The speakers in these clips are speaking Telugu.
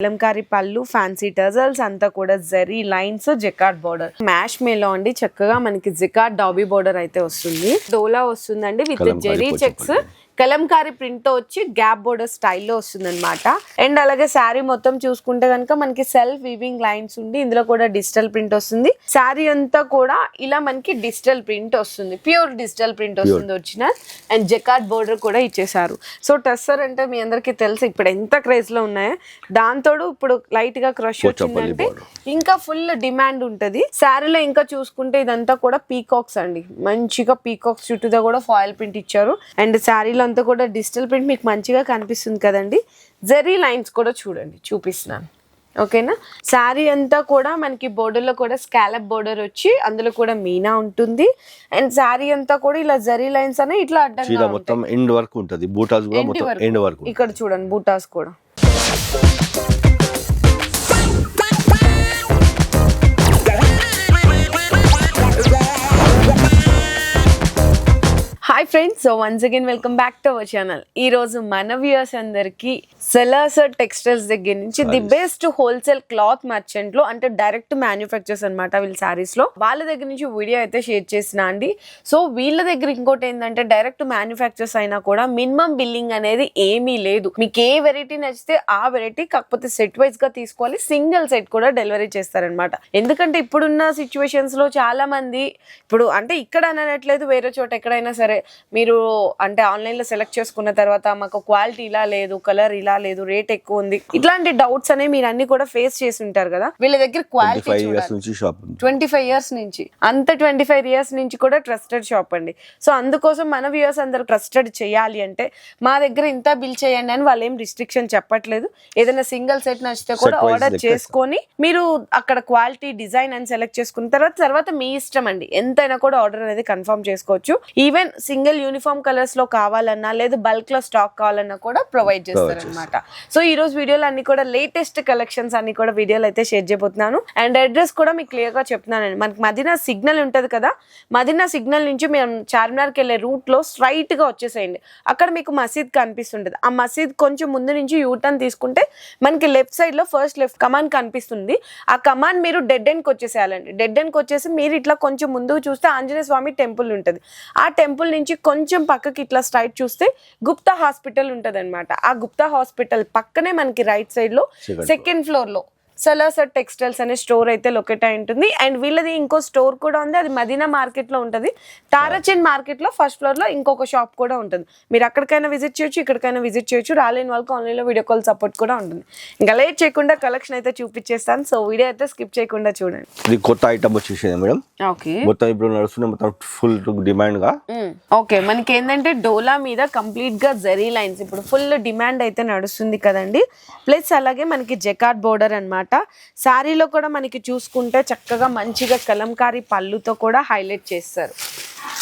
కలంకారీ పళ్ళు, ఫ్యాన్సీ టజల్స్ అంతా కూడా zari lines, jacquard border, mash మేలో అండి. చక్కగా మనకి జకార్డ్ డాబీ బోర్డర్ అయితే వస్తుంది. డోలా వస్తుందండి with zari checks, Kalamkari print తో వచ్చి గ్యాప్ బోర్డర్ స్టైల్లో వస్తుంది అనమాట. అండ్ అలాగే శారీ మొత్తం చూసుకుంటే కనుక మనకి సెల్ఫ్ వీవింగ్ లైన్స్ ఉండి ఇందులో కూడా డిజిటల్ ప్రింట్ వస్తుంది. శారీ అంతా కూడా ఇలా మనకి డిజిటల్ ప్రింట్ వస్తుంది, ప్యూర్ డిజిటల్ ప్రింట్ వస్తుంది ఒరిజినల్. అండ్ జకార్డ్ బోర్డర్ కూడా ఇచ్చేసారు. సో టస్సర్ అంటే మీ అందరికి తెలుసు ఇప్పుడు ఎంత క్రేజ్ లో ఉన్నాయో, దాంతో ఇప్పుడు లైట్ గా క్రష్ వచ్చిందంటే ఇంకా ఫుల్ డిమాండ్ ఉంటది. శారీలో ఇంకా చూసుకుంటే ఇదంతా కూడా పీకాక్స్ అండి, మంచిగా పీకాక్స్ చుట్టూదా కూడా ఫాయిల్ ప్రింట్ ఇచ్చారు. అండ్ శారీలో అంతా కూడా డిజిటల్ ప్రింట్ మీకు మంచిగా కనిపిస్తుంది కదండి. జెరీ లైన్స్ కూడా చూడండి, చూపిస్తున్నాను ఓకేనా. శారీ అంతా కూడా మనకి బోర్డర్లో కూడా స్కాలప్ బోర్డర్ వచ్చి అందులో కూడా మీనా ఉంటుంది. అండ్ శారీ అంతా కూడా ఇలా జరీ లైన్స్ అనే ఇట్లా అడ్డంగా మొత్తం ఎండ్ వరకు ఉంటుంది. బూటాస్ కూడా మొత్తం ఎండ్ వరకు. ఇక్కడ చూడండి బూటాస్ కూడా. Hi friends, so once again welcome back to our channel. ఈ రోజు మన వ్యూయర్స్ అందరికి సెలర్స్ టెక్స్టైల్స్ దగ్గర నుంచి the best wholesale cloth merchant లో, అంటే డైరెక్ట్ మ్యానుఫ్యాక్చర్స్ అనమాట వీళ్ళ శారీస్ లో, వాళ్ళ దగ్గర నుంచి వీడియో అయితే షేర్ చేసిన అండి. సో వీళ్ళ దగ్గర ఇంకోటి ఏంటంటే డైరెక్ట్ మ్యానుఫ్యాక్చర్స్ అయినా కూడా మినిమం బిల్లింగ్ అనేది ఏమీ లేదు. మీకు ఏ వెరైటీ నచ్చితే ఆ వెరైటీ, కాకపోతే సెట్ వైజ్ గా తీసుకోవాలి. సింగిల్ సెట్ కూడా డెలివరీ చేస్తారనమాట. ఎందుకంటే ఇప్పుడున్న సిచ్యువేషన్స్ లో చాలా మంది ఇప్పుడు అంటే ఇక్కడ అనట్లేదు, వేరే చోట ఎక్కడైనా సరే మీరు అంటే ఆన్లైన్ లో సెలెక్ట్ చేసుకున్న తర్వాత మాకు క్వాలిటీ ఇలా లేదు, కలర్ ఇలా లేదు, రేట్ ఎక్కువ ఉంది, ఇట్లాంటి డౌట్స్ అనేవి మీరు అన్ని కూడా ఫేస్ చేసి ఉంటారు కదా. వీళ్ళ దగ్గర క్వాలిటీ 25 ఇయర్స్ నుంచి అంత 25 ఇయర్స్ నుంచి కూడా ట్రస్టెడ్ షాప్ అండి. సో అందుకోసం మన వ్యూయర్స్ అందరూ ట్రస్టెడ్ చేయాలి అంటే మా దగ్గర ఇంత బిల్ చేయండి అని వాళ్ళు ఏం రిస్ట్రిక్షన్ చెప్పట్లేదు. ఏదైనా సింగిల్ సెట్ నచ్చితే కూడా ఆర్డర్ చేసుకొని మీరు అక్కడ క్వాలిటీ డిజైన్ అని సెలెక్ట్ చేసుకున్న తర్వాత మీ ఇష్టం అండి, ఎంతైనా కూడా ఆర్డర్ అనేది కన్ఫర్మ్ చేసుకోవచ్చు. ఈవెన్ సింగిల్ యూనిఫామ్ కలర్స్ లో కావాలన్నా లేదా బల్క్ లో స్టాక్ కావాలన్నా కూడా ప్రొవైడ్ చేస్తారు అనమాట. సో ఈ రోజు వీడియోలో అన్ని కూడా లేటెస్ట్ కలెక్షన్స్ అన్ని కూడా వీడియోలు అయితే షేర్ చేయబోతున్నాను. అండ్ అడ్రస్ కూడా మీకు క్లియర్ గా చెప్తున్నానండి. మనకి మదీనా సిగ్నల్ ఉంటది కదా, మదీనా సిగ్నల్ నుంచి మేము చార్మినార్కి వెళ్ళే రూట్ లో స్ట్రైట్ గా వచ్చేసేయండి. అక్కడ మీకు మసీద్ కనిపిస్తుంటది. ఆ మసీద్ కొంచెం ముందు నుంచి యూటర్న్ తీసుకుంటే మనకి లెఫ్ట్ సైడ్ లో ఫస్ట్ లెఫ్ట్ కమాండ్ కనిపిస్తుంది. ఆ కమాండ్ మీరు డెడ్ ఎండ్ కి వచ్చేసేయాలండి. డెడ్ ఎండ్ కి వచ్చేసి మీరు ఇట్లా కొంచెం ముందుకు చూస్తే ఆంజనేయ స్వామి టెంపుల్ ఉంటది. ఆ టెంపుల్ నుంచి కొంచెం పక్కకి ఇట్లా స్ట్రైట్ చూస్తే గుప్తా హాస్పిటల్ ఉంటది అనమాట. ఆ గుప్తా హాస్పిటల్ పక్కనే మనకి రైట్ సైడ్ లో సెకండ్ ఫ్లోర్ లో సెలర్స్ టెక్స్టైల్స్ అనే స్టోర్ అయితే లొకేట్ అయి ఉంటుంది. అండ్ వీళ్ళది ఇంకో స్టోర్ కూడా ఉంది, అది మదీనా మార్కెట్ లో ఉంటుంది. తారాచంద్ మార్కెట్ లో ఫస్ట్ ఫ్లోర్ లో ఇంకొక షాప్ కూడా ఉంటుంది. మీరు అక్కడికైనా విజిట్ చేయొచ్చు, ఇక్కడికైనా విజిట్ చేయొచ్చు. రాలేని వాళ్ళకి ఆన్లైన్ లో వీడియో కాల్ సపోర్ట్ కూడా ఉంటుంది. ఇంకా లేట్ చేయకుండా కలెక్షన్ అయితే చూపించేస్తాను. సో వీడియో అయితే స్కిప్ చేయకుండా చూడండి. ఇది కొత్త ఐటమ్ వచ్చేసింది మేడం. ఓకే, మొత్తం ఇప్పుడు నడుస్తుంది, మొత్తం ఫుల్ డిమాండ్ గా. ఓకే, మనకి ఏంటంటే డోలా మీద కంప్లీట్ గా జరీ లైన్స్ ఇప్పుడు ఫుల్ డిమాండ్ అయితే నడుస్తుంది కదండి. ప్లస్ అలాగే మనకి జకార్డ్ బోర్డర్ అన్నమాట. శారీలో కూడా మనకి చూసుకుంటే చక్కగా మంచిగా కలంకారీ పళ్ళుతో కూడా హైలైట్ చేస్తారు.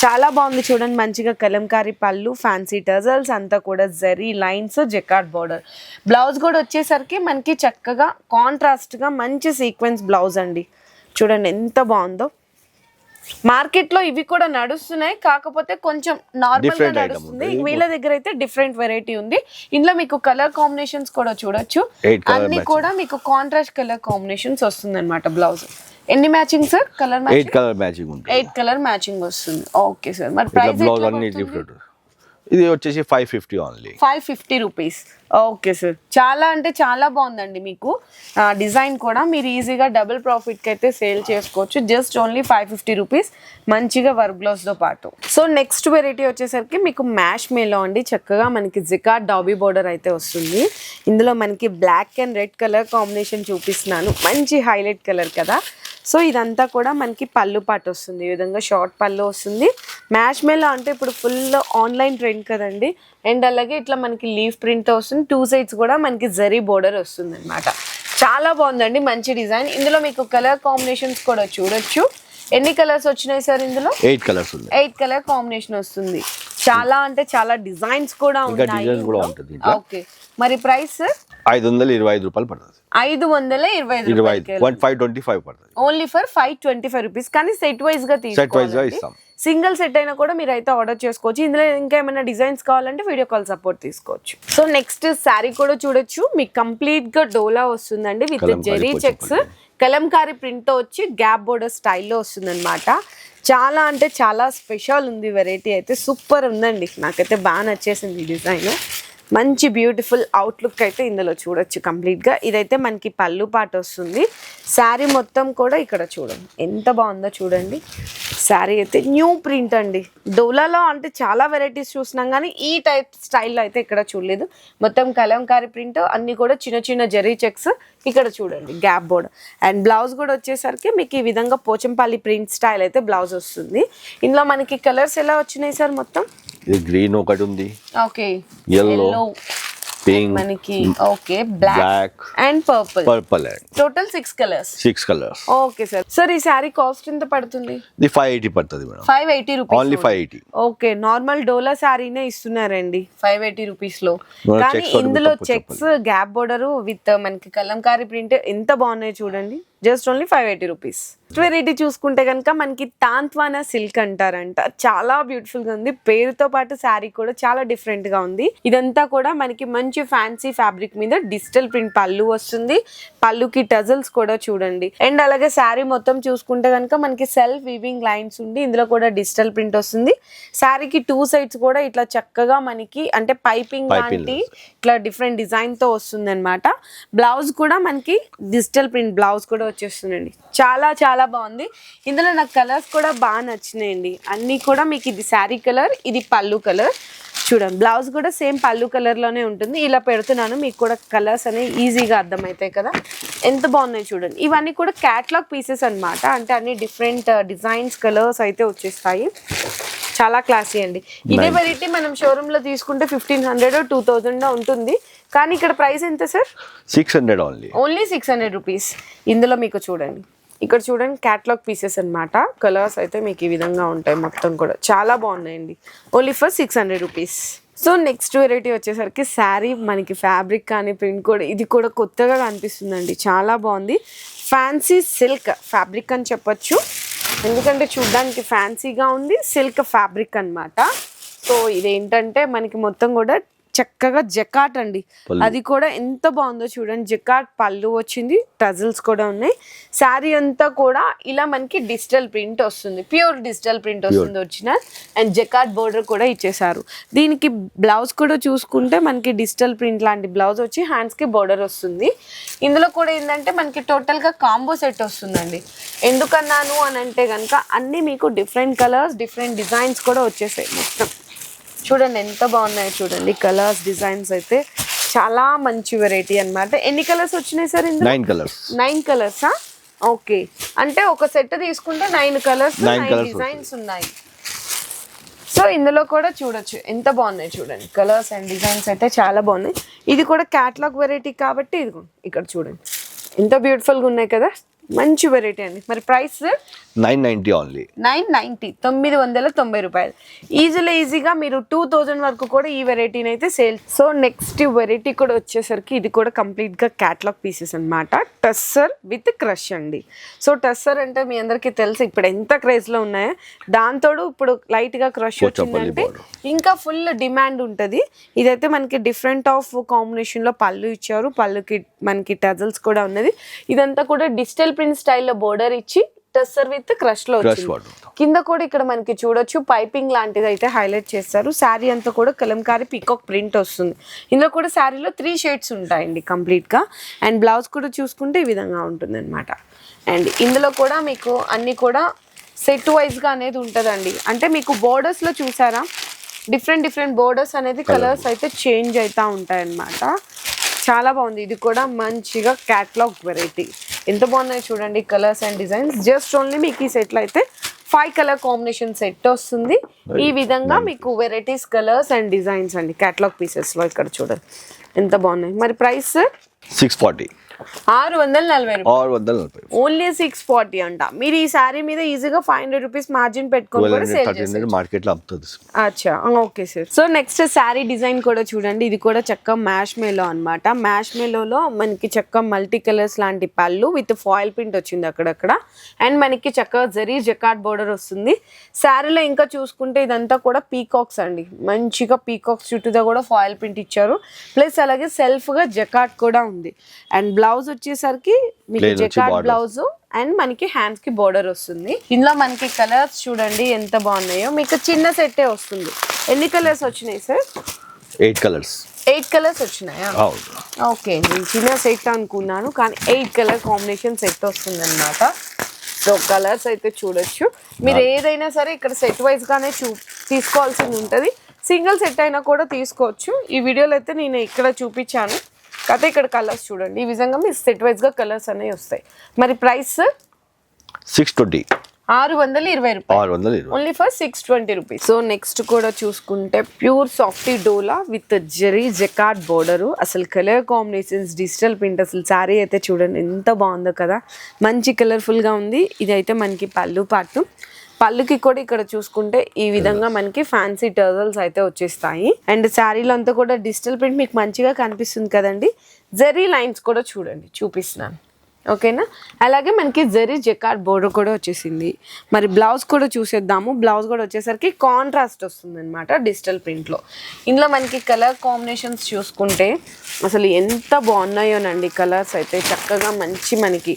చాలా బాగుంది చూడండి, మంచిగా కలంకారీ పళ్ళు, ఫ్యాన్సీ టజల్స్ అంతా కూడా zari lines, jacquard border. Blouse కూడా వచ్చేసరికి మనకి చక్కగా కాంట్రాస్ట్ గా మంచి సీక్వెన్స్ బ్లౌజ్ అండి. చూడండి ఎంత బాగుందో. మార్కెట్ లో ఇవి కూడా నడుస్తున్నాయి, కాకపోతే కొంచెం నార్మల్ గా నడుస్తుంది. వీళ్ళ దగ్గర అయితే డిఫరెంట్ వెరైటీ ఉంది. ఇందులో మీకు కలర్ కాంబినేషన్స్ కూడా చూడొచ్చు. అన్ని కూడా మీకు కాంట్రాస్ట్ కలర్ కాంబినేషన్స్ వస్తుంది అనమాట. బ్లౌజ్ ఎన్ని matching sir? Colour 8 colour matching ఉంటుంది. 8 కలర్ మ్యాచింగ్ వస్తుంది. ఓకే సార్, మరి ప్రైస్ ఇది వచ్చేసి 550 ఓన్లీ. 550 రూపీస్. ఓకే సార్, చాలా అంటే చాలా బాగుందండి. మీకు డిజైన్ కూడా మీరు ఈజీగా డబుల్ ప్రాఫిట్కి అయితే సేల్ చేసుకోవచ్చు. జస్ట్ ఓన్లీ 550 రూపీస్, మంచిగా వర్క్ బ్లౌజ్తో పాటు. సో నెక్స్ట్ వెరైటీ వచ్చేసరికి మీకు మ్యాష్ మేలో అండి. చక్కగా మనకి జకార్డ్ డాబీ బోర్డర్ అయితే వస్తుంది. ఇందులో మనకి black and red colour combination చూపిస్తున్నాను, మంచి హైలైట్ కలర్ కదా. సో ఇదంతా కూడా మనకి పళ్ళు పాటు వస్తుంది, ఈ విధంగా షార్ట్ పళ్ళు వస్తుంది. మ్యాష్ మేలో అంటే ఇప్పుడు ఫుల్ ఆన్లైన్ ట్రెండ్ కదండి. అండ్ అలాగే ఇట్లా మనకి లీఫ్ ప్రింట్ వస్తుంది. 2 సైడ్స్ కూడా మనకి జరీ బోర్డర్ వస్తుంది అనమాట. చాలా బాగుందండి, మంచి డిజైన్. ఇందులో మీకు కలర్ కాంబినేషన్స్ కూడా చూడొచ్చు. ఎన్ని కలర్స్ వచ్చినాయి సార్? ఇందులో 8 కలర్స్ ఉన్నాయి. 8 కలర్ కాంబినేషన్ వస్తుంది. చాలా అంటే చాలా డిజైన్స్ కూడా ఉన్నాయి. ఓకే, మరి ప్రైస్ 525 రూపాయలు పడుతుంది. 525 రూపాయలు, 525 పడుతుంది. Only for 525 rupees. కానీ సెట్ వైజ్ గా తీసుకోవాలి. సింగిల్ సెట్ అయినా కూడా మీరు అయితే ఆర్డర్ చేసుకోవచ్చు. ఇందులో ఇంకా ఏమైనా డిజైన్స్ కావాలంటే వీడియో కాల్ సపోర్ట్ తీసుకోవచ్చు. సో నెక్స్ట్ శారీ కూడా చూడొచ్చు, మీకు కంప్లీట్ గా డోలా వస్తుందండి with zari checks, Kalamkari print వచ్చి గ్యాప్ బోర్డర్ స్టైల్లో వస్తుంది అనమాట. చాలా అంటే చాలా స్పెషల్ ఉంది వెరైటీ అయితే, సూపర్ ఉందండి. నాకైతే బాగా నచ్చేసింది ఈ డిజైన్. మంచి బ్యూటిఫుల్ అవుట్లుక్ అయితే ఇందులో చూడొచ్చు కంప్లీట్గా. ఇదైతే మనకి పళ్ళు పాట వస్తుంది. శారీ మొత్తం కూడా ఇక్కడ చూడండి ఎంత బాగుందో చూడండి. శారీ అయితే న్యూ ప్రింట్ అండి. డోలాలో అంటే చాలా వెరైటీస్ చూసినాం కానీ ఈ టైప్ స్టైల్లో అయితే ఇక్కడ చూడలేదు. మొత్తం కలంకారీ ప్రింట్, అన్ని కూడా చిన్న చిన్న జరీ చెక్స్. ఇక్కడ చూడండి గ్యాప్ బోర్డ్ అండ్ బ్లౌజ్ కూడా వచ్చేసరికి మీకు ఈ విధంగా పోచంపల్లి ప్రింట్ స్టైల్ అయితే బ్లౌజ్ వస్తుంది. ఇందులో మనకి కలర్స్ ఎలా వచ్చినాయి సార్? మొత్తం ఇది గ్రీన్ ఒకటి ఉంది, ఓకే, yellow, పింక్, మనకి okay, black and purple and total 6 colours. 6 colours. Okay sir. Sir ఈ శారీ కాస్ట్ ఎంత పడుతుంది? ఇది 580 పడుతుంది madam. 580 rupees only 580. Okay, normal డోలా శారీనే ఇస్తున్నారండి 580 రూపీస్ లో. కానీ checks ఇందులో చెక్స్, గ్యాప్ బోర్డర్ విత్ మనకి కలంకారీ ప్రింట్ ఎంత బాగున్నాయి చూడండి. Just only 580 rupees. వెరైటీ చూసుకుంటే కనుక మనకి తాంత్వానా సిల్క్ అంటారంట. చాలా బ్యూటిఫుల్ గా ఉంది. పేరుతో పాటు శారీ కూడా చాలా డిఫరెంట్ గా ఉంది. ఇదంతా కూడా మనకి మంచి ఫ్యాన్సీ ఫ్యాబ్రిక్ మీద డిజిటల్ ప్రింట్ పళ్ళు వస్తుంది. పళ్ళుకి టజల్స్ కూడా చూడండి. అండ్ అలాగే శారీ మొత్తం చూసుకుంటే కనుక మనకి సెల్ఫ్ వీవింగ్ లైన్స్ ఉండి ఇందులో కూడా డిజిటల్ ప్రింట్ వస్తుంది. శారీకి 2 సైడ్స్ కూడా ఇట్లా చక్కగా మనకి అంటే పైపింగ్ లాంటి ఇట్లా డిఫరెంట్ డిజైన్ తో వస్తుంది అనమాట. బ్లౌజ్ కూడా మనకి డిజిటల్ ప్రింట్ బ్లౌజ్ కూడా వచ్చేస్తుందండి. చాలా చాలా బాగుంది. ఇందులో నాకు కలర్స్ కూడా బాగా నచ్చినాయండి. అన్నీ కూడా మీకు ఇది శారీ కలర్, ఇది పళ్ళు కలర్. చూడండి బ్లౌజ్ కూడా సేమ్ పళ్ళు కలర్ లోనే ఉంటుంది. ఇలా పెడుతున్నాను మీకు కూడా కలర్స్ అనేవి ఈజీగా అర్థమవుతాయి కదా. ఎంత బాగున్నాయి చూడండి. ఇవన్నీ కూడా క్యాటలాగ్ పీసెస్ అన్నమాట. అంటే అన్ని డిఫరెంట్ డిజైన్స్, కలర్స్ అయితే వచ్చేస్తాయి. చాలా క్లాసీ అండి. ఇదే వెరైటీ మనం షోరూమ్ లో తీసుకుంటే 1500 2000 ఉంటుంది. కానీ ఇక్కడ ప్రైస్ ఎంత సార్? 600 only 600 rupees. ఇందులో మీకు చూడండి, ఇక్కడ చూడండి క్యాటలాగ్ పీసెస్ అన్నమాట. కలర్స్ అయితే మీకు ఈ విధంగా ఉంటాయి. మొత్తం కూడా చాలా బాగున్నాయండి. Only for 600 rupees. So next variety వచ్చేసరికి శారీ మనకి ఫ్యాబ్రిక్ కానీ ప్రింట్ కూడా ఇది కూడా కొత్తగా కనిపిస్తుందండి. చాలా బాగుంది. ఫ్యాన్సీ సిల్క్ ఫ్యాబ్రిక్ అని చెప్పొచ్చు, ఎందుకంటే చూడడానికి ఫ్యాన్సీగా ఉంది. సిల్క్ ఫ్యాబ్రిక్ అన్నమాట. సో ఇదేంటంటే మనకి మొత్తం కూడా చక్కగా జకాట్ అండి. అది కూడా ఎంత బాగుందో చూడండి. జకాట్ పళ్ళు వచ్చింది, టజల్స్ కూడా ఉన్నాయి. శారీ అంతా కూడా ఇలా మనకి డిజిటల్ ప్రింట్ వస్తుంది, ప్యూర్ డిజిటల్ ప్రింట్ వస్తుంది ఒరిజినల్. అండ్ జకాట్ బోర్డర్ కూడా ఇచ్చేసారు. దీనికి బ్లౌజ్ కూడా చూసుకుంటే మనకి డిజిటల్ ప్రింట్ లాంటి బ్లౌజ్ వచ్చి హ్యాండ్స్ కి బోర్డర్ వస్తుంది. ఇందులో కూడా ఏంటంటే మనకి టోటల్ గా కాంబో సెట్ వస్తుందండి. ఎందుకన్నాను అని అంటే కనుక అన్ని మీకు డిఫరెంట్ కలర్స్, డిఫరెంట్ డిజైన్స్ కూడా వచ్చేసాయి. మొత్తం చూడండి ఎంత బాగున్నాయి చూడండి. కలర్స్, డిజైన్స్ అయితే చాలా మంచి వెరైటీ అన్నమాట. ఎన్ని కలర్స్ వచ్చినాయి సార్ ఇందులో? 9 కలర్స్. 9 కలర్సా? ఓకే, అంటే ఒక సెట్ తీసుకుంటే 9 కలర్స్, 9 డిజైన్స్ ఉన్నాయి. సో ఇందులో కూడా చూడొచ్చు ఎంత బాగున్నాయి చూడండి. కలర్స్ అండ్ డిజైన్స్ అయితే చాలా బాగున్నాయి. ఇది కూడా క్యాటలాగ్ వెరైటీ కాబట్టి ఇది ఇక్కడ చూడండి ఎంత బ్యూటిఫుల్గా ఉన్నాయి కదా. మంచి వెరైటీ అండి. మరి ప్రైస్ 990 ఓన్లీ. 990 990 రూపాయలు. ఈజీగా మీరు 2000 వరకు కూడా ఈ వెరైటీని అయితే సేల్. సో నెక్స్ట్ వెరైటీ కూడా వచ్చేసరికి ఇది కూడా కంప్లీట్ గా క్యాటలాగ్ పీసెస్ అన్నమాట. టస్సర్ విత్ క్రష్ అండి. సో టస్సర్ అంటే మీ అందరికీ తెలుసు ఇప్పుడు ఎంత క్రేజ్ లో ఉన్నాయో. దాంతో ఇప్పుడు లైట్ గా క్రష్ వచ్చిందంటే ఇంకా ఫుల్ డిమాండ్ ఉంటుంది. ఇదైతే మనకి డిఫరెంట్ ఆఫ్ కాంబినేషన్ లో పళ్ళు ఇచ్చారు. పళ్ళుకి మనకి టజల్స్ కూడా ఉన్నది. ఇదంతా కూడా డిజిటల్ ప్రింట్ స్టైల్లో బోర్డర్ ఇచ్చి టస్సర్ విత్ క్రష్ లో వచ్చింది. కింద కూడా ఇక్కడ మనకి చూడొచ్చు పైపింగ్ లాంటిది అయితే హైలైట్ చేస్తారు. శారీ అంతా కూడా కలంకారీ పీకాక్ ప్రింట్ వస్తుంది. ఇందులో కూడా శారీలో 3 షేడ్స్ ఉంటాయండి కంప్లీట్ గా. అండ్ బ్లౌజ్ కూడా చూసుకుంటే ఈ విధంగా ఉంటుంది అనమాట. అండ్ ఇందులో కూడా మీకు అన్ని కూడా సెట్ వైజ్ గా అనేది ఉంటుందండి. అంటే మీకు బోర్డర్స్ లో చూసారా డిఫరెంట్ బోర్డర్స్ అనేది కలర్స్ అయితే చేంజ్ అవుతా ఉంటాయి అన్నమాట. చాలా బాగుంది. ఇది కూడా మంచిగా క్యాటలాగ్ వెరైటీ. ఎంత బాగున్నాయి చూడండి colours and designs. Just only మీకు ఈ సెట్లో అయితే 5 కలర్ కాంబినేషన్ సెట్ వస్తుంది. ఈ విధంగా మీకు వెరైటీస్, కలర్స్ అండ్ డిజైన్స్ అండి క్యాటలాగ్ పీసెస్ లో. ఇక్కడ చూడండి ఎంత బాగున్నాయి. మరి ప్రైస్ 640. 640 రూపాయలు, 640. ఓన్లీ 640 అంట. మీరు ఈ శారీ మీద ఈజీగా 500 రూపీస్ మార్జిన్ పెట్టుకొని కూడా 1200, సేల్ 1300 మార్కెట్ లో అమ్ముతుంది. అచ్చా, okay sir. So next sari design కూడా చూడండి. ఇది కూడా చక్క మ్యాష్ మేలో అన్నమాట. మ్యాష్ మేలోలో మనకి చక్క మల్టీ కలర్స్ లాంటి పళ్ళు విత్ ఫాయిల్ ప్రింట్ వచ్చింది అక్కడక్కడ. అండ్ మనకి చక్కగా జరీ జకాట్ బోర్డర్ వస్తుంది. శారీలో ఇంకా చూసుకుంటే ఇదంతా కూడా పీకాక్స్ అండి. మంచిగా పీకాక్స్ చుట్టూదా కూడా ఫాయిల్ ప్రింట్ ఇచ్చారు. ప్లస్ అలాగే సెల్ఫ్ గా జకాట్ కూడా ఉంది. అండ్ బ్లౌజ్ వచ్చేసరికి మీకు జకాట్ బ్లౌజ్ అండ్ మనకి హ్యాండ్స్ కి బోర్డర్ వస్తుంది. ఇందులో మనకి కలర్స్ చూడండి ఎంత బాగున్నాయో. మీకు చిన్న సెట్టే వస్తుంది. ఎన్ని కలర్స్ వచ్చినాయి సార్? 8 కలర్స్. 8 కలర్స్ వచ్చినాయా? ఓకే, నేను చిన్న సెట్ అనుకున్నాను కానీ 8 కలర్ కాంబినేషన్ సెట్ వస్తుంది అనమాట. సో కలర్స్ అయితే చూడొచ్చు. మీరు ఏదైనా సరే ఇక్కడ సెట్ వైజ్ గానే తీసుకోవాల్సింది ఉంటుంది. సింగిల్ సెట్ అయినా కూడా తీసుకోవచ్చు. ఈ వీడియోలో అయితే నేను ఇక్కడ చూపించాను. కాకపోతే ఇక్కడ కలర్స్ చూడండి. ఈ విధంగా మీరు సెట్ వైజ్ గా కలర్స్ అనేవి వస్తాయి. మరి ప్రైస్ 620. 620 రూపాయలు, only for 620 rupees. So next కూడా చూసుకుంటే ప్యూర్ సాఫ్టీ డోలా విత్ జరీ జకాట్ బోర్డరు. అసలు కలర్ కాంబినేషన్స్ డిజిటల్ ప్రింట్. అసలు శారీ అయితే చూడండి ఎంత బాగుందో కదా, మంచి కలర్ఫుల్ గా ఉంది. ఇదైతే మనకి పళ్ళు పాటు. పళ్ళుకి కూడా ఇక్కడ చూసుకుంటే ఈ విధంగా మనకి ఫ్యాన్సీ టర్జల్స్ అయితే వచ్చేస్తాయి. అండ్ శారీలో అంతా కూడా డిజిటల్ ప్రింట్ మీకు మంచిగా కనిపిస్తుంది కదండి. జరీ లైన్స్ కూడా చూడండి, చూపిస్తున్నాను ఓకేనా. అలాగే మనకి జరీ జకాట్ బోర్డర్ కూడా వచ్చేసింది. మరి బ్లౌజ్ కూడా చూసేద్దాము. బ్లౌజ్ కూడా వచ్చేసరికి కాంట్రాస్ట్ వస్తుంది అనమాట డిజిటల్ ప్రింట్లో. ఇందులో మనకి కలర్ కాంబినేషన్స్ చూసుకుంటే అసలు ఎంత బాగున్నాయోనండి. కలర్స్ అయితే చక్కగా మంచి మనకి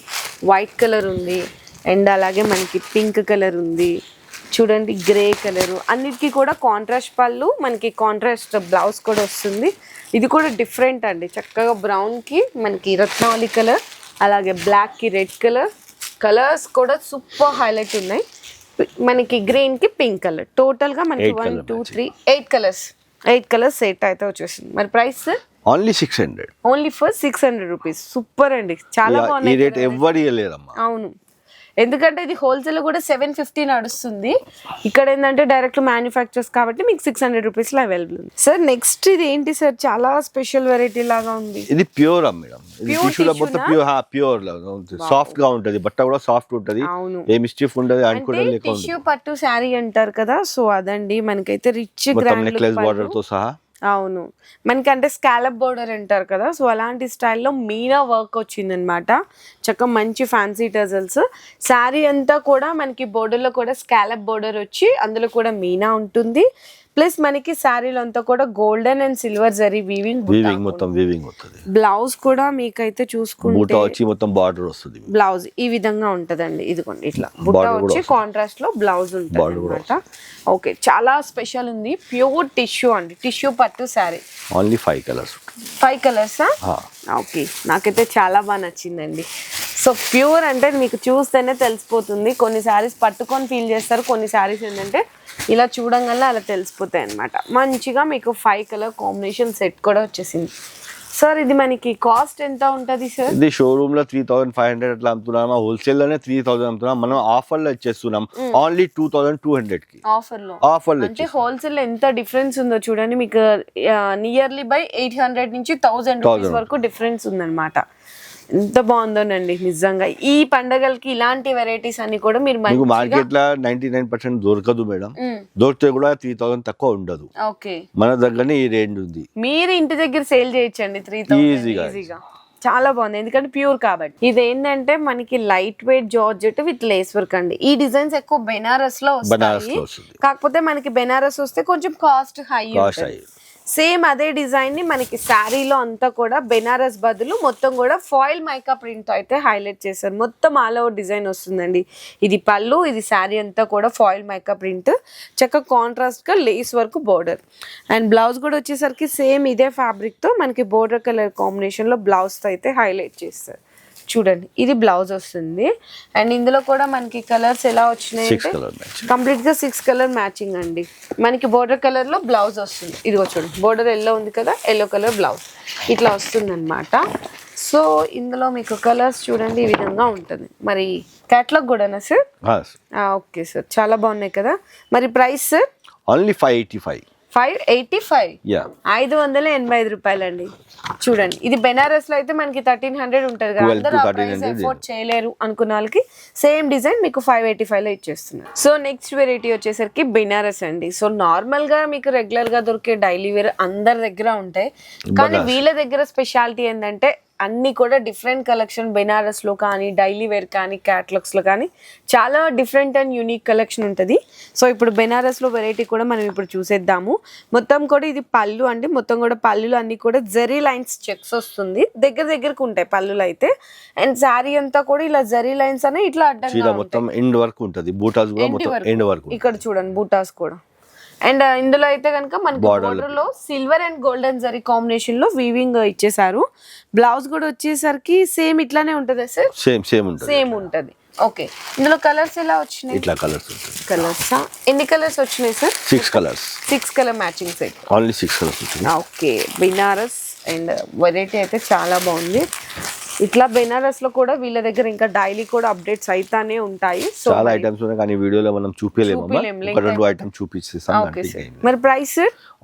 వైట్ కలర్ ఉంది. అండ్ అలాగే మనకి పింక్ కలర్ ఉంది చూడండి, గ్రే కలరు. అన్నిటికీ కూడా కాంట్రాస్ట్ పళ్ళు, మనకి కాంట్రాస్ట్ బ్లౌజ్ కూడా వస్తుంది. ఇది కూడా డిఫరెంట్ అండి. చక్కగా బ్రౌన్కి మనకి రత్నావళి కలర్, అలాగే బ్లాక్కి రెడ్ కలర్. కలర్స్ కూడా సూపర్ హైలైట్ ఉన్నాయి. మనకి గ్రీన్కి పింక్ కలర్. టోటల్గా మనకి 1 2 3 8 కలర్స్ సెట్ అయితే వచ్చేసింది. మరి price only 600. Only for 600 rupees. Super అండి, చాలా బాగుంది. ఈ రేట్ ఎవ్వరు ఇవ్వలేదమ్మా. అవును, ఎందుకంటే ఇది హోల్సేల్ కూడా 750 నడుస్తుంది. ఇక్కడ ఏంటంటే డైరెక్ట్ మ్యానుఫ్యాక్చర్స్ కాబట్టి మీకు 600 రూపీస్లో అవైలబుల్ ఉంది. సార్ నెక్స్ట్ ఇది ఏంటి సార్? చాలా స్పెషల్ వెరైటీ లాగా ఉంది. ఇది ప్యూర్ మేడం. టిష్యూలో మొత్తం ప్యూర్ సాఫ్ట్ గా ఉంటది. బట్ట కూడా సాఫ్ట్ ఉంటది, ఏ మిస్టేక్ ఉండదు. టిష్యూ పట్టు శారీ అంటారు కదా, సో అదండి. మనకైతే రిచ్ నెక్లెస్ బార్డర్ తో సహా. అవును, మనకి అంటే స్కాలప్ బోర్డర్ అంటారు కదా, సో అలాంటి స్టైల్లో మీనా వర్క్ వచ్చిందనమాట. చక్కగా మంచి ఫ్యాన్సీ టజల్స్. శారీ అంతా కూడా మనకి బోర్డర్లో కూడా స్కాలప్ బోర్డర్ వచ్చి అందులో కూడా మీనా ఉంటుంది. ప్లస్ మనకి శారీలో అంతా కూడా golden and silver zari weaving మొత్తం వీవింగ్ వస్తుంది. బ్లౌజ్ కూడా మీకైతే చూసుకుంటే వచ్చి మొత్తం బార్డర్ వస్తుంది. బ్లౌజ్ ఈ విధంగా ఉంటదండి. ఇదిగోండి ఇట్లా బుట్ట వచ్చి కాంట్రాస్ట్ లో బ్లౌజ్ ఉంటుంది అన్నమాట. ఓకే, చాలా స్పెషల్ ఉంది. ప్యూర్ టిష్యూ అండి, టిష్యూ పట్టు శారీ. Only 5 colours. 5 కలర్సా? ఓకే, నాకైతే చాలా బాగా నచ్చిందండి. సో ప్యూర్ అంటే మీకు చూస్తేనే తెలిసిపోతుంది. కొన్ని శారీస్ పట్టుకొని ఫీల్ చేస్తారు, కొన్ని శారీస్ ఏంటంటే ఇలా చూడంగానే అలా తెలిసిపోతాయి అనమాట. మంచిగా మీకు 5 కలర్ కాంబినేషన్ సెట్ కూడా వచ్చేసింది. సార్ ఇది మనకి కాస్ట్ ఎంత ఉంటది సార్? ఇది షోరూమ్ లో 3500 అట్లా అమ్ముతున్నాం, హోల్సేల్ లోనే 3000 అమ్ముతున్నాం. మనం ఆఫర్ లో ఇచ్చేస్తున్నాం ఓన్లీ 2200 కి. ఆఫర్ లో అంటే హోల్సేల్ ఎంత డిఫరెన్స్ ఉందో చూడండి. మీకు నియర్లీ బై 800 నుంచి 1000 రూపీస్ వరకు డిఫరెన్స్ ఉందన్నమాట. ఎంత బాగుందోనండి నిజంగా. ఈ పండగలకి ఇలాంటి వెరైటీస్ అన్ని కూడా మీరు మార్కెట్ లో 99% దొరకదు మేడం. దొరికితే కూడా 3000 తక్కువ ఉండదు. ఓకే, మన దగ్గరనే ఈ రేంజ్ ఉంది. మీరు ఇంటి దగ్గర సేల్ చేయొచ్చండి 3000 ఈజీగా. చాలా బాగుంది, ఎందుకంటే ప్యూర్ కాబట్టి. ఇది ఏంటంటే మనకి light weight georgette with lace work అండి. ఈ డిజైన్స్ ఎక్కువ బెనారస్ లో వస్తాయి. కాకపోతే మనకి బెనారస్ వస్తే కొంచెం కాస్ట్ హై. సేమ్ అదే డిజైన్ ని మనకి శారీలో అంతా కూడా బెనారస్ బదులు మొత్తం కూడా ఫాయిల్ మైకా ప్రింట్ అయితే హైలైట్ చేశారు. మొత్తం ఆల్ ఓవర్ డిజైన్ వస్తుందండి. ఇది పళ్ళు, ఇది శారీ అంతా కూడా ఫాయిల్ మైకా ప్రింట్. చక్కగా కాంట్రాస్ట్ గా lace work border. And blouse కూడా వచ్చేసరికి సేమ్ ఇదే ఫ్యాబ్రిక్ తో మనకి బోర్డర్ కలర్ కాంబినేషన్ లో బ్లౌజ్ తో అయితే హైలైట్ చేస్తారు. చూడండి, ఇది బ్లౌజ్ వస్తుంది. అండ్ ఇందులో కూడా మనకి కలర్స్ ఎలా వచ్చినాయి అంటే కంప్లీట్ గా 6 కలర్ మ్యాచింగ్ అండి. మనకి బోర్డర్ కలర్ లో బ్లౌజ్ వస్తుంది. ఇదిగో చూడండి, బోర్డర్ ఎల్లో ఉంది కదా, ఎల్లో కలర్ బ్లౌజ్ ఇట్లా వస్తుంది అనమాట. సో ఇందులో మీకు కలర్స్ చూడండి ఈ విధంగా ఉంటుంది. మరి క్యాటలాగ్ కూడానా సార్? ఓకే సార్, చాలా బాగున్నాయి కదా. మరి ప్రైస్ సార్? ఓన్లీ 585. 585 యా 585 రూపాయలండి. చూడండి, ఇది బెనారస్ లో అయితే మనకి 1300 ఉంటది కదా, 12 అందరూ to ఆ ప్రైస్ 1300 ఎఫోర్డ్ చేయలేరు అనుకున్న వాళ్ళకి సేమ్ డిజైన్ మీకు 585 లో ఇచ్చేస్తున్నారు. సో నెక్స్ట్ వెరైటీ వచ్చేసరికి బెనారస్ అండి. సో నార్మల్ గా మీకు రెగ్యులర్ గా దొరికే డైలీ వేర్ అందరి దగ్గర ఉంటాయి, కానీ వీళ్ళ దగ్గర స్పెషాలిటీ ఏంటంటే అన్ని కూడా డిఫరెంట్ కలెక్షన్. బెనారస్ లో కానీ, డైలీ వేర్ కానీ, క్యాటలాగ్స్ లో కానీ చాలా డిఫరెంట్ అండ్ యూనిక్ కలెక్షన్ ఉంటుంది. సో ఇప్పుడు బెనారస్ లో వెరైటీ కూడా మనం ఇప్పుడు చూసేద్దాము. మొత్తం కూడా ఇది పళ్ళు అండి. మొత్తం కూడా పళ్ళులు అన్ని కూడా జరీ లైన్స్ చెక్స్ వస్తుంది, దగ్గర దగ్గరకు ఉంటాయి పళ్ళులు అయితే. అండ్ శారీ అంతా కూడా ఇలా జరీ లైన్స్ అనే ఇట్లా అడ్డంగా మొత్తం ఎండ్ వరకు ఉంటుంది. బూటాస్ కూడా మొత్తం ఎండ్ వరకు. ఇక్కడ చూడండి బూటాస్ కూడా. అండ్ ఇందులో అయితే కనుక మనకి బోర్డర్ లో silver and golden zari combination లో వీవింగ్ ఇచ్చేసారు. బ్లౌజ్ కూడా వచ్చేసరికి సేమ్ ఇట్లానే ఉంటది సార్. సేమ్ ఉంటది. ఓకే, ఇందులో కలర్స్ ఎలా వచ్చినాయి? ఇట్లా కలర్స్ ఉంటుంది. కలర్స్ ఎన్ని కలర్స్ వచ్చినాయి sir? 6 colours. 6 colour matching set. Only 6 colours వచ్చింది. ఓకే, బెనారస్ అండ్ వెరైటీ అయితే చాలా బాగుంది. ఇట్లా బెనారస్ లో కూడా వీళ్ళ దగ్గర ఇంకా డైలీ కూడా అప్డేట్స్ అయితానే ఉంటాయి. సో చాలా ఐటమ్స్ ఉన్నాయి, కానీ వీడియోలో మనం చూపించలేము. ఒక 2 ఐటమ్స్ చూపిస్తాం. ఓకే సార్, మరి ప్రైస్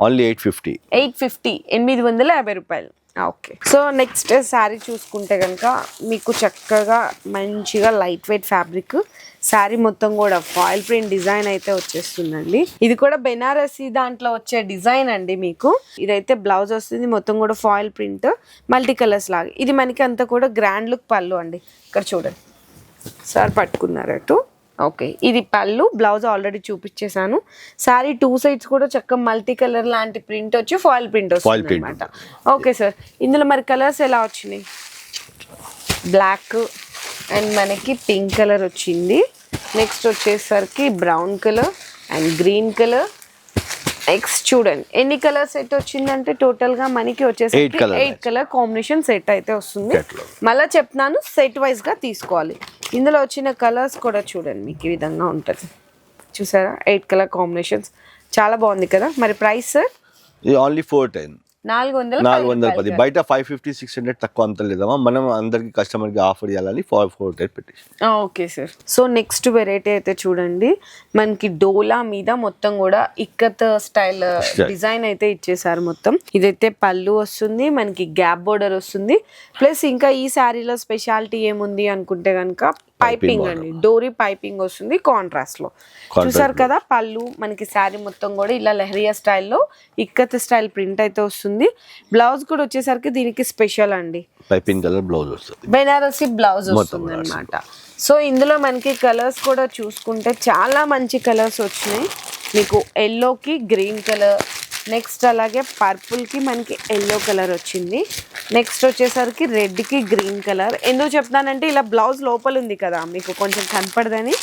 ఓన్లీ 850. 850 రూపాయలు. ఓకే, సో నెక్స్ట్ శారీ చూసుకుంటే కనుక మీకు చక్కగా మంచిగా లైట్ వెయిట్ ఫ్యాబ్రిక్ శారీ మొత్తం కూడా ఫాయిల్ ప్రింట్ డిజైన్ అయితే వచ్చేస్తుందండి. ఇది కూడా బెనారసీ దాంట్లో వచ్చే డిజైన్ అండి. మీకు ఇదైతే బ్లౌజ్ వస్తుంది, మొత్తం కూడా ఫాయిల్ ప్రింట్ మల్టీ కలర్స్ లాగా. ఇది మనకి అంతా కూడా గ్రాండ్ లుక్ పళ్ళు అండి. ఇక్కడ చూడండి సార్ పట్టుకున్నారటు. ఓకే, ఇది పళ్ళు, బ్లౌజ్ ఆల్రెడీ చూపించేశాను. శారీ 2 సైడ్స్ కూడా చక్కగా మల్టీ కలర్ లాంటి ప్రింట్ వచ్చి ఫాయిల్ ప్రింట్ వస్తుంది అనమాట. ఓకే సార్, ఇందులో మరి కలర్స్ ఎలా వచ్చినాయి? బ్లాక్ అండ్ మనకి పింక్ కలర్ వచ్చింది. నెక్స్ట్ వచ్చేసరికి brown colour and green colour. Next చూడండి ఎన్ని కలర్ సెట్ వచ్చిందంటే టోటల్ గా మనకి వచ్చేసరికి 8 కలర్ కాంబినేషన్ సెట్ అయితే వస్తుంది. మళ్ళీ చెప్తున్నాను, సెట్ వైజ్ గా తీసుకోవాలి. ఇందులో వచ్చిన కలర్స్ కూడా చూడండి మీకు ఈ విధంగా ఉంటుంది. చూసారా, 8 కలర్ కాంబినేషన్స్ చాలా బాగుంది కదా. మరి ప్రైస్ సార్? ఇది ఓన్లీ 410. 410. బయట 550-600 తక్కువ అంత లేదమ్మా. మనం అందరికి కస్టమర్ కి ఆఫర్ చేయాలని 410 పెట్టేసి. Okay sir. So next variety అయితే చూడండి, మనకి డోలా మీద మొత్తం కూడా ఇక్కత్ స్టైల్ డిజైన్ అయితే ఇచ్చేసారు. మొత్తం ఇదైతే పళ్ళు వస్తుంది, మనకి గ్యాప్ బోర్డర్ వస్తుంది. ప్లస్ ఇంకా ఈ శారీలో స్పెషాలిటీ ఏముంది అనుకుంటే కనుక పైపింగ్ అండి, డోరీ పైపింగ్ వస్తుంది కాంట్రాస్ట్ లో. చూసారు కదా, పళ్ళు మనకి శారీ మొత్తం కూడా ఇలా లెహరియా స్టైల్లో ఇక్కత్ స్టైల్ ప్రింట్ అయితే వస్తుంది. బ్లౌజ్ కూడా వచ్చేసరికి దీనికి స్పెషల్ అండి, పైపింగ్ కలర్ బ్లౌజ్ వస్తుంది, బెనారసీ బ్లౌజ్ వస్తుంది అనమాట. సో ఇందులో మనకి కలర్స్ కూడా చూసుకుంటే చాలా మంచి కలర్స్ వచ్చినాయి మీకు. ఎల్లోకి గ్రీన్ కలర్, నెక్స్ట్ అలాగే పర్పుల్కి మనకి ఎల్లో కలర్ వచ్చింది. నెక్స్ట్ వచ్చేసరికి రెడ్కి గ్రీన్ కలర్. ఎందుకు చెప్తున్నానంటే ఇలా బ్లౌజ్ లోపల ఉంది కదా, మీకు కొంచెం కనపడదని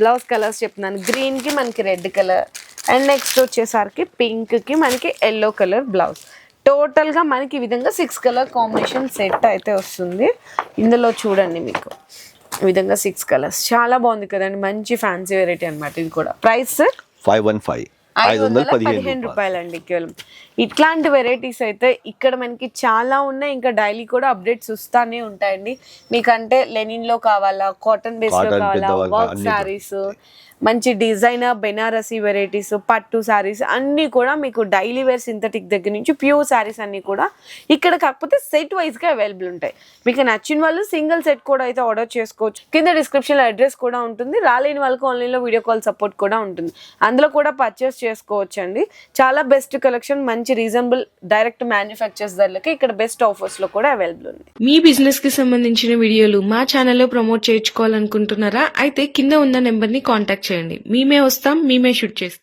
బ్లౌజ్ కలర్స్ చెప్తున్నాను. గ్రీన్కి మనకి రెడ్ కలర్ అండ్ నెక్స్ట్ వచ్చేసరికి పింక్కి మనకి ఎల్లో కలర్ బ్లౌజ్. టోటల్గా మనకి ఈ విధంగా 6 కలర్ కాంబినేషన్ సెట్ అయితే వస్తుంది. ఇందులో చూడండి మీకు ఈ విధంగా 6 కలర్స్ చాలా బాగుంది కదండి. మంచి ఫ్యాన్సీ వెరైటీ అనమాట. ఇది కూడా ప్రైస్ 515 రూపాయలండి కేవలం. ఇట్లాంటి వెరైటీస్ అయితే ఇక్కడ మనకి చాలా ఉన్నాయి. ఇంకా డైలీ కూడా అప్డేట్స్ వస్తానే ఉంటాయండి. మీకంటే లెనిన్ లో కావాలా, కాటన్ బేస్ లో కావాలా, వర్క్ శారీస్, మంచి డిజైనర్ బెనారసీ వెరైటీస్, పట్టు శారీస్ అన్నీ కూడా మీకు డైలీ వేర్ సింథటిక్ దగ్గర నుంచి ప్యూర్ శారీస్ అన్నీ కూడా ఇక్కడ. కాకపోతే సెట్ వైజ్గా అవైలబుల్ ఉంటాయి. మీకు నచ్చిన వాళ్ళు సింగిల్ సెట్ కూడా అయితే ఆర్డర్ చేసుకోవచ్చు. కింద డిస్క్రిప్షన్లో అడ్రస్ కూడా ఉంటుంది. రాలేని వాళ్ళకి ఆన్లైన్లో వీడియో కాల్ సపోర్ట్ కూడా ఉంటుంది. అందులో కూడా పర్చేస్ చేసుకోవచ్చు అండి. చాలా బెస్ట్ కలెక్షన్, మంచి రీజనబుల్ డైరెక్ట్ మ్యానుఫ్యాక్చర్స్ ధరలకి ఇక్కడ బెస్ట్ ఆఫర్స్లో కూడా అవైలబుల్ ఉంది. మీ బిజినెస్ కి సంబంధించిన వీడియోలు మా ఛానల్లో ప్రమోట్ చేయించుకోవాలనుకుంటున్నారా? అయితే కింద ఉన్న నెంబర్ని కాంటాక్ట్ చేయండి. మేమే వస్తాం, మేమే షూట్ చేస్తాం.